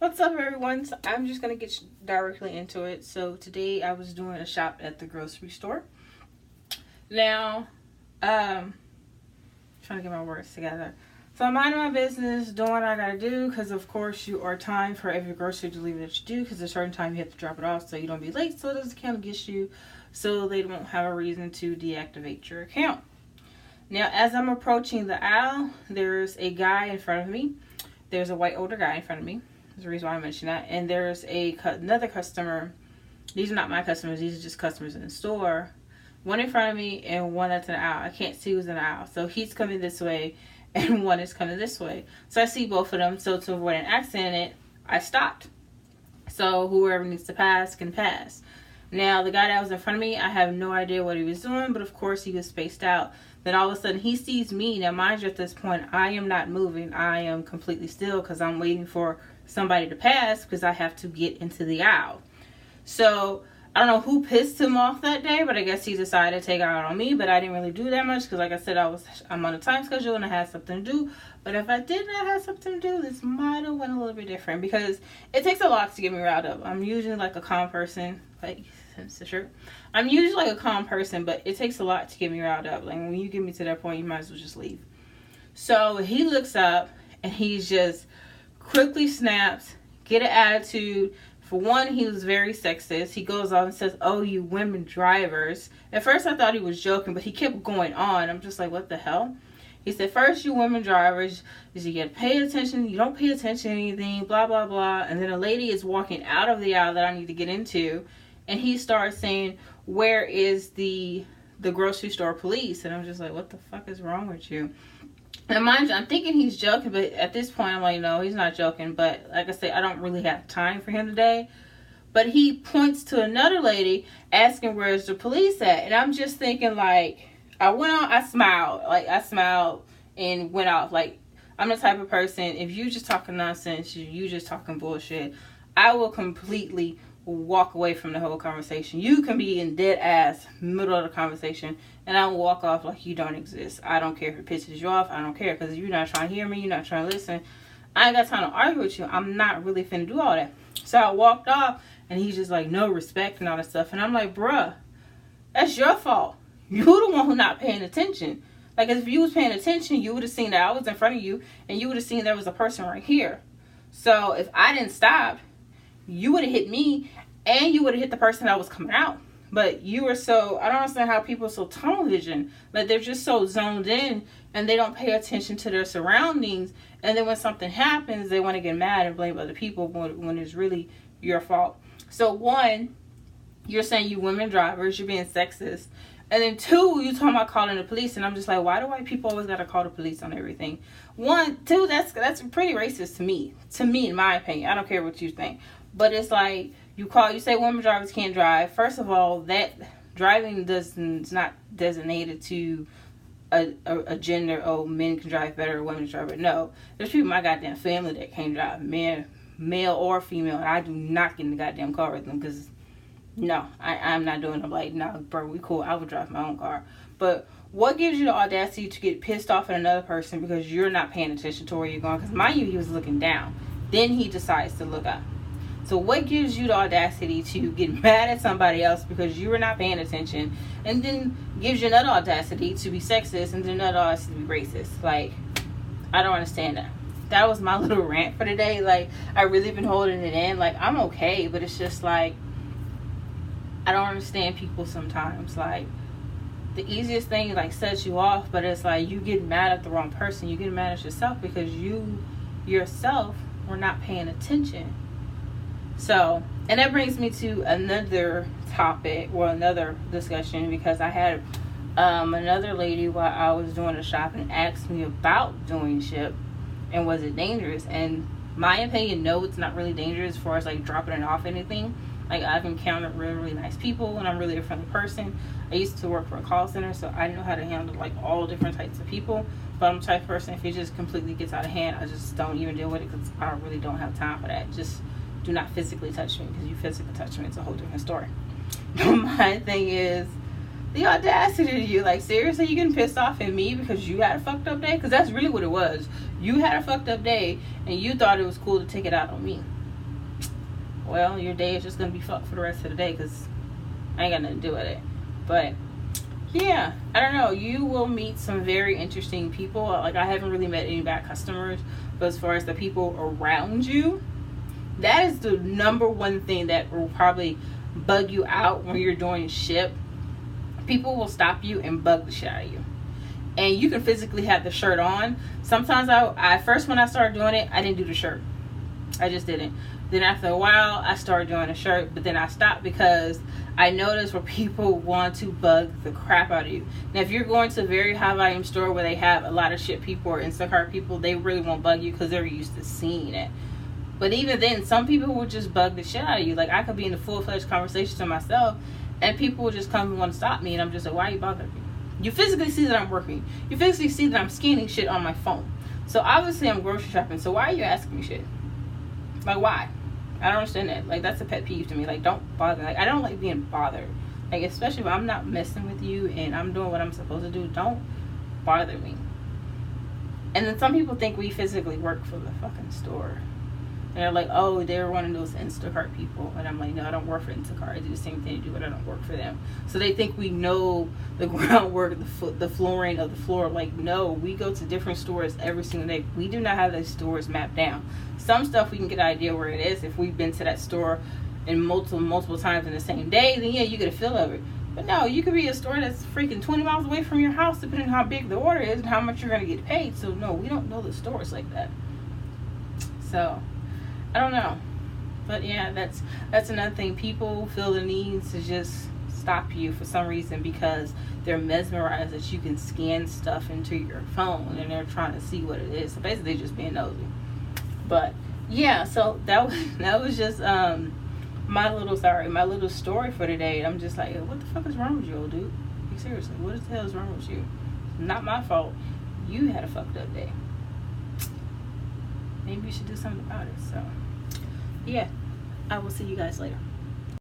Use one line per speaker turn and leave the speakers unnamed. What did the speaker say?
What's up, everyone? So I'm just gonna get directly into it. So today I was doing a shop at the grocery store. Now, trying to get my words together. So I'm minding my business, doing what I gotta do, because of course you are timed for every grocery delivery that you do, because at a certain time you have to drop it off so you don't be late, so it doesn't count against you, so they won't have a reason to deactivate your account. Now, as I'm approaching the aisle, there's a guy in front of me. There's a white older guy in front of me. That's the reason why I mentioned that. And there's another customer. These are not my customers. These are just customers in the store. One in front of me and one that's in the aisle. I can't see who's in the aisle. So he's coming this way and one is coming this way. So I see both of them. So to avoid an accident, I stopped. So whoever needs to pass can pass. Now, the guy that was in front of me, I have no idea what he was doing, but of course he was spaced out. Then all of a sudden he sees me. Now, mind you, at this point, I am not moving. I am completely still because I'm waiting for somebody to pass because I have to get into the aisle. So I don't know who pissed him off that day, but I guess he decided to take it out on me. But I didn't really do that much because, like I said, I'm on a time schedule and I had something to do. But if I did not have something to do, this might have went a little bit different because it takes a lot to get me riled up. I'm usually like a calm person, like it's the shirt. I'm usually like a calm person, but it takes a lot to get me riled up. Like when you get me to that point, you might as well just leave. So he looks up and he's just quickly snaps, get an attitude. For one, he was very sexist. He goes on and says, "Oh, you women drivers." At first I thought he was joking, but he kept going on. I'm just like, what the hell? He said, "First, you women drivers, you get to pay attention. You don't pay attention to anything, blah, blah, blah." And then a lady is walking out of the aisle that I need to get into. And he starts saying, "Where is the grocery store police?" And I'm just like, what the fuck is wrong with you? And mind you, I'm thinking he's joking, but at this point I'm like, no, he's not joking. But like I said, I don't really have time for him today. But he points to another lady asking where's the police at. And I'm just thinking, like, I smiled and went off. Like, I'm the type of person, if you just talking nonsense, you just talking bullshit, I will completely walk away from the whole conversation. You can be in dead ass middle of the conversation and I will walk off like you don't exist. I don't care if it pisses you off. I don't care, because if you're not trying to hear me, you're not trying to listen, I ain't got time to argue with you. I'm not really finna do all that. So I walked off and he's just like, no respect and all that stuff. And I'm like, bruh, that's your fault. You're the one who not paying attention. Like, if you was paying attention, you would have seen that I was in front of you and you would have seen there was a person right here. So if I didn't stop, you would have hit me and you would have hit the person that was coming out. But you were so, I don't understand how people are so tunnel vision. Like, they're just so zoned in and they don't pay attention to their surroundings. And then when something happens, they want to get mad and blame other people when it's really your fault. So one, you're saying you women drivers, you're being sexist. And then two, you talking about calling the police. And I'm just like, why do white people always got to call the police on everything? Two, that's pretty racist to me. To me, in my opinion. I don't care what you think. But it's like, you say women drivers can't drive. First of all, that driving is not designated to a gender. Oh, men can drive better, or women drive better. No, there's people in my goddamn family that can't drive, male or female, and I do not get in the goddamn car with them because no, I'm not doing it. I'm like, nah, bro, we cool. I would drive my own car. But what gives you the audacity to get pissed off at another person because you're not paying attention to where you're going? Because mind you, he was looking down. Then he decides to look up. So what gives you the audacity to get mad at somebody else because you were not paying attention, and then gives you another audacity to be sexist and then another audacity to be racist? Like, I don't understand that. That was my little rant for today. Like, I really been holding it in. Like, I'm okay, but it's just like, I don't understand people sometimes. Like, the easiest thing, like, sets you off, but it's like you get mad at the wrong person. You get mad at yourself because you yourself were not paying attention. So, and that brings me to another topic or another discussion, because I had another lady while I was doing the shopping asked me about doing Shipt and was it dangerous. And my opinion, no, it's not really dangerous as far as like dropping it off anything. Like, I've encountered really, really nice people and I'm really a friendly person. I used to work for a call center, so I know how to handle like all different types of people. But I'm the type of person, if it just completely gets out of hand, I just don't even deal with it because I really don't have time for that. Just do not physically touch me, because you physically touch me, it's a whole different story. My thing is the audacity of you. Like, seriously, you getting pissed off at me because you had a fucked up day? Because that's really what it was. You had a fucked up day and you thought it was cool to take it out on me. well, your day is just gonna be fucked for the rest of the day because I ain't got nothing to do with it. But yeah, I don't know. You will meet some very interesting people. Like, I haven't really met any bad customers, but as far as the people around you, that is the number one thing that will probably bug you out when you're doing Shipt. People will stop you and bug the shit out of you. And you can physically have the shirt on. Sometimes I first, when I started doing it, I didn't do the shirt. I just didn't. Then after a while, I started doing a shirt, but then I stopped because I noticed where people want to bug the crap out of you. Now, if you're going to a very high volume store where they have a lot of Shipt people or Instacart people, they really won't bug you because they're used to seeing it. But even then, some people will just bug the shit out of you. Like, I could be in a full-fledged conversation to myself, and people will just come and want to stop me, and I'm just like, why are you bothering me? You physically see that I'm working. You physically see that I'm scanning shit on my phone. So obviously I'm grocery shopping. So why are you asking me shit? Like, why? I don't understand that. Like, that's a pet peeve to me. Like, don't bother. Like, I don't like being bothered. Like, especially if I'm not messing with you and I'm doing what I'm supposed to do. Don't bother me. And then some people think we physically work for the fucking store. And they're like, oh, they're one of those Instacart people. And I'm like, no, I don't work for Instacart. I do the same thing you do, but I don't work for them. So they think we know the groundwork, the flooring of the floor. Like, no, we go to different stores every single day. We do not have those stores mapped down. Some stuff we can get an idea where it is. If we've been to that store in multiple times in the same day, then yeah, you get a feel of it. But no, you could be a store that's freaking 20 miles away from your house, depending on how big the order is and how much you're going to get paid. So no, we don't know the stores like that. So I don't know. But yeah, that's another thing. People feel the need to just stop you for some reason because they're mesmerized that you can scan stuff into your phone and they're trying to see what it is. So basically just being nosy. But yeah, so that was just my little story for today. I'm just like, what the fuck is wrong with you, old dude? Like, seriously, what the hell is wrong with you? Not my fault. You had a fucked up day. Maybe you should do something about it. So yeah, I will see you guys later.